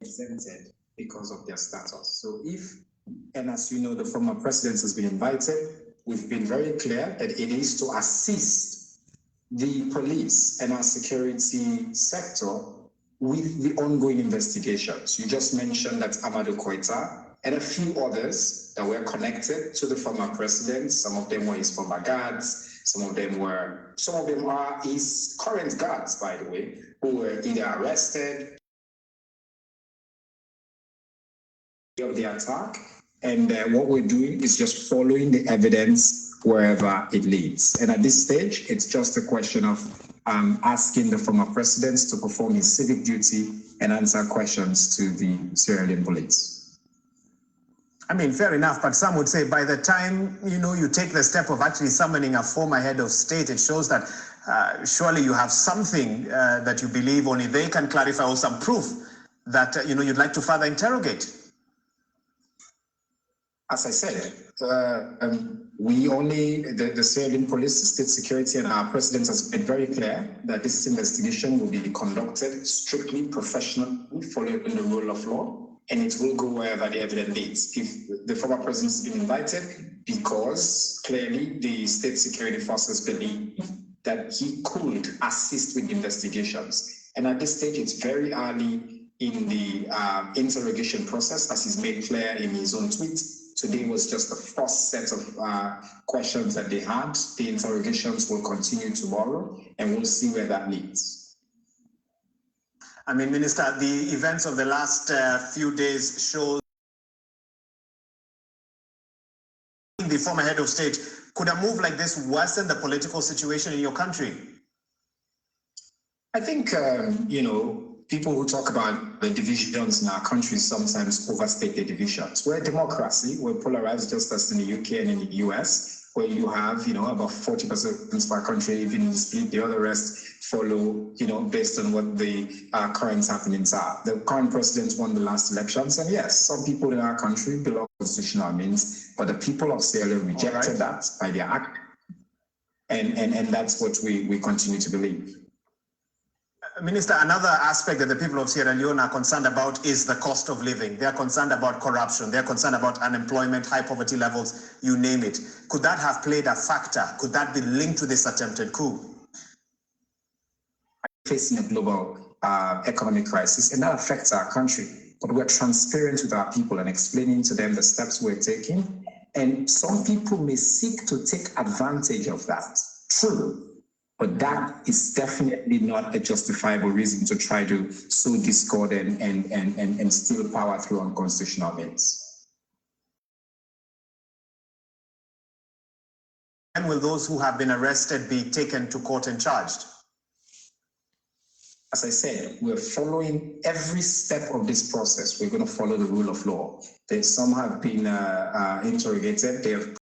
exempted because of their status. So if, and as you know, the former president has been invited, we've been very clear that it is to assist the police and our security sector with the ongoing investigations. You just mentioned that Amadou Koita and a few others that were connected to the former president. Some of them were his former guards. Some of them are his current guards, by the way, who were either arrested of the attack. And what we're doing is just following the evidence wherever it leads. And at this stage, it's just a question of asking the former president to perform his civic duty and answer questions to the Sierra Leone police. I mean, fair enough, but some would say by the time, you take the step of actually summoning a former head of state, it shows that surely you have something that you believe only they can clarify, or some proof that, you'd like to further interrogate. As I said, we only, the Sierra Leone police, the state security, and our president has been very clear that this investigation will be conducted strictly professionally, following the rule of law. And it will go wherever the evidence leads. If the former president has been invited, because clearly the state security forces believe that he could assist with investigations. And at this stage, it's very early in the interrogation process, as he's made clear in his own tweet. Today was just the first set of questions that they had. The interrogations will continue tomorrow, and we'll see where that leads. I mean, Minister, the events of the last few days show the former head of state. Could a move like this worsen the political situation in your country? I think, people who talk about the divisions in our country sometimes overstate the divisions. We're a democracy. We're polarized just as in the UK and in the US, where you have, about 40% of our country even split. The other rest follow, based on what the current happenings are. The current president won the last elections, and yes, some people in our country belong to constitutional means, but the people of Sierra Leone rejected that by their act, and that's what we continue to believe. Minister, another aspect that the people of Sierra Leone are concerned about is the cost of living. They are concerned about corruption. They are concerned about unemployment, high poverty levels, you name it. Could that have played a factor? Could that be linked to this attempted coup? Facing a global economic crisis, and that affects our country. But we're transparent with our people and explaining to them the steps we're taking. And some people may seek to take advantage of that. True. But that is definitely not a justifiable reason to try to sow discord and steal power through unconstitutional means. When will those who have been arrested be taken to court and charged? As I said, we're following every step of this process. We're going to follow the rule of law. Some have been interrogated. They have